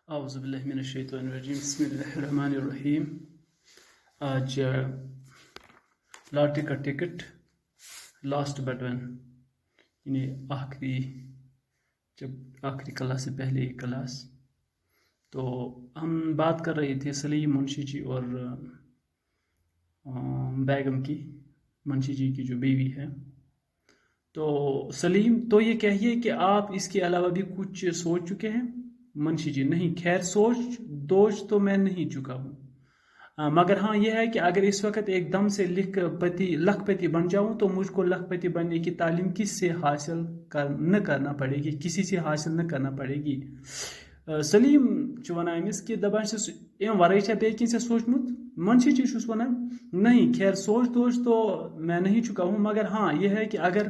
اعوذ باللہ من الشیطان الرجیم بسم اللہ الرحمن الرحیم. آج لاٹری کا ٹکٹ لاسٹ بٹن یعنی جب آخری کلاس سے پہلے ایک کلاس تو ہم بات کر رہے تھے سلیم منشی جی اور بیگم کی، منشی جی کی جو بیوی ہے. تو سلیم تو یہ کہیے کہ آپ اس کے علاوہ بھی کچھ سوچ چکے ہیں؟ منشی جی نہیں، خیر دوش تو میں نہیں چکا ہوں، مگر ہاں یہ ہے کہ اگر اس وقت ایک دم سے لکھ پتی بن جاؤں تو مجھ کو لکھ پتی بننے کی تعلیم کس سے حاصل نہ کرنا پڑے گی، کسی سے حاصل نہ کرنا پڑے گی. سلیم ونان امس کہ دپان ام ورائے چھا بیٚیہِ کینٛہہ ژےٚ سوٗنٛچمُت؟ منشی جی چھُس ونان نہیں، خیر دوش تو میں نہیں چکا ہوں، مگر ہاں یہ ہے کہ اگر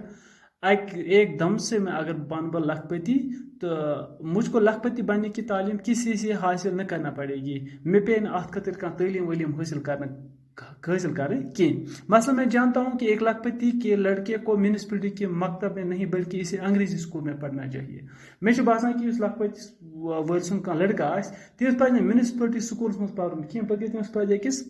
ایک دم سے میں اگر بن بہ لکھ پتی تو مجھ کو لکھ پتی بننے کی تعلیم کسی سے حاصل نہ کرنا پڑے گی، مے پے نہ ات خاطر کانٛہہ تعلیم ولیم حاصل کریں کی. مثلا میں جانتا ہوں کہ ایک لکھ پتی کے لڑکے کو میونسپلٹی کے مکتب میں نہیں بلکہ اسے انگریزی اسکول میں پڑھنا چاہیے. مجھے باسان کہ اس لکھ پتی ول سن کانٛہہ لڑکہ آس تیس پہ میونسپلٹی سکولس مز پڑھن کی بلکہ تمس پہ أکس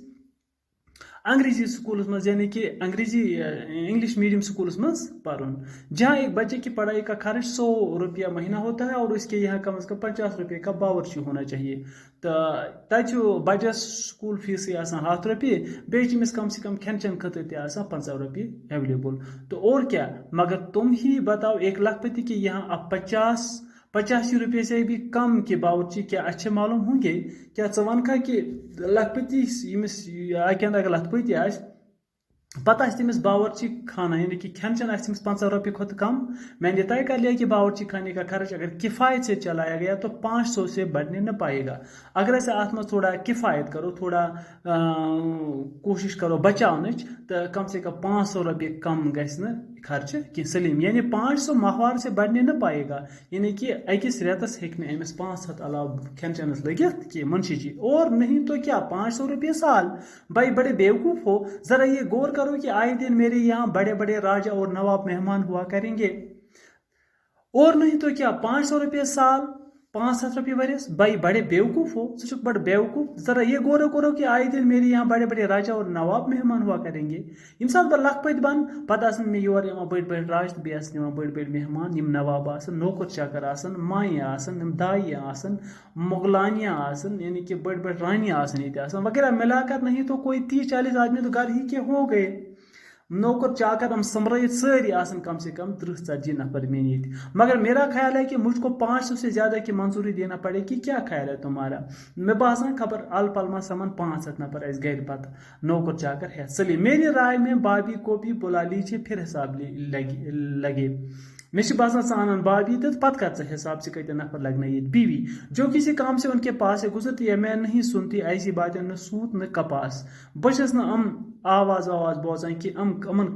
انگریزی اسکولس مز یعنی کہ انگلش میڈیم اسکولس مز پڑھن، جہاں ایک بچے کی پڑھائی کا خرچ 100 روپیہ مہینہ ہوتا ہے اور اس کے یہاں کم از کم 50 روپے کا باورچی ہونا چاہیے. تو تتہ بچس سکول فیس 100 روپیے، بیس کم سے کم کھین چین خاطر تہ 50 روپیے اویلیبل. تو اور کیا، مگر تم ہی بتاؤ ایک لکھ پتی کے یہاں اب 85 روپے سے بھی کم کے باورچی کیا اچھے معلوم ہوں گے؟ کیا ونکھا کہ لکھ پتی اکہ اگر لکھ پتی آس پتہ تمس باورچی خانہ یعنی کہ کھین چین تمس 50 روپے کھت کم، میں نے طے کر لیا کہ باورچی خانے کا خرچ اگر کفایت سے چلایا گیا تو 500 سے بڑھنے نہ پائے گا. اگر ایسے ات میں تھوڑا کفایت کرو، تھوڑا کوشش کرو بچاؤنچ تو کم سے کم 500 روپے کم گھس نا خرچ کی. سلیم یعنی 500 ماہوار سے بڑھنے نہ پائے گا، یعنی کہ اکس ریتس ہیکہ امس 500 علاوہ کھین چینس لگت کہ منشی جی. اور نہیں تو کیا 500 روپے سال؟ بھائی بڑے بیوقوف ہو، ذرا یہ غور کرو کہ آئے دن میرے یہاں بڑے بڑے راجا اور نواب مہمان ہوا کریں گے. اور نہیں تو کیا 500 روپے سال، 500 روپے ورس؟ بھائی بڑے بیوقوف ہو، سچ بڑے بیوقوف. ذرا یہ غور کرو کہ آئے دن میرے یہاں بڑے بڑے راجا اور نواب مہمان ہوا کریں گے. یم سات بہ لکھ پت بن پتہ آسن میں یور بڑ بڑ راج تو بیس بڑ بڑ مہمان، یم نواب آسن، نوکر چاکر آسن، مائیں آسن، یم دائی آسن، مغلانیاں آسن، یعنی کہ بڑ بڑ رانی آسن یہ آسن وغیرہ ملا کر نہیں تو کوئی 30-40 آدمی تو گھر ہی کے ہو گئے. نوکر چاکر ہم سمرت ساری آسن کم سے کم 30-40 نفر میری. مگر میرا خیال ہے کہ مجھ کو 500 سے زیادہ کی منظوری دینا پڑے گی. کیا خیال ہے تمہارا؟ میں باسان خبر ال پلما سمن 500 نفر اس گھر پتہ نوکر چاکر ہے. چلیے میری رائے میں بابی کو بھی بلا لیجیے، پھر حساب لگے. مجھے باسان سانن بابی تو پتہ کر حساب سے کتنے نفر لگنا. یہ بیوی جو کسی کام سے ان کے پاس سے گزرتی ہے میں نہیں سنتی ایسی باتیں، نہ سوت نہ کپاس. بس نہ آواز بوزان کہ امن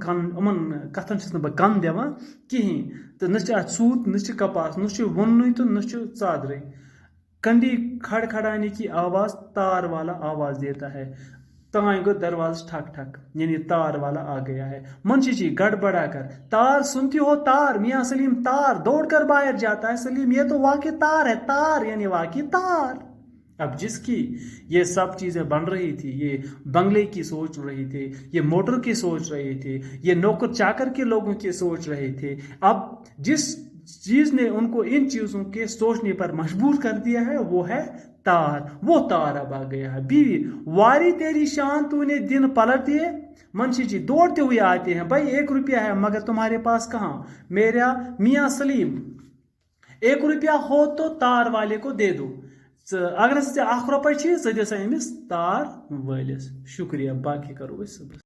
کتن چھس بہ کن دِوان کہین تو نہ ات سوت نہ کپاس نہ ون تو نہ ژادر. کنڈی کھڑکھڑانے کی آواز تار والا آواز دیتا ہے، تائیں گو دروازہ ٹھک ٹھک یعنی تار والا آ گیا ہے. منشی جی گڑبڑا کر تار سنتی ہو؟ تار میاں سلیم تار دوڑ کر باہر جاتا ہے. سلیم یہ تو واقعی تار ہے، تار یعنی واقعی تار. اب جس کی یہ سب چیزیں بن رہی تھی، یہ بنگلے کی سوچ رہے تھے، یہ موٹر کی سوچ رہے تھے، یہ نوکر چاکر کے لوگوں کی سوچ رہے تھے، اب جس چیز نے ان کو ان چیزوں کے سوچنے پر مجبور کر دیا ہے وہ ہے تار. وہ تار اب آ گیا ہے. بیوی واری تیری شان تو نے دن پلٹ دیے. منشی جی دوڑتے ہوئے آتے ہیں. بھائی 1 روپیہ ہے مگر تمہارے پاس کہاں؟ میرا میاں سلیم 1 روپیہ ہو تو تار والے کو دے دو. اگر 1 روپیہ چھ دسا امس تار وٲلِس. شکریہ، باقی کرو أسۍ صبحس.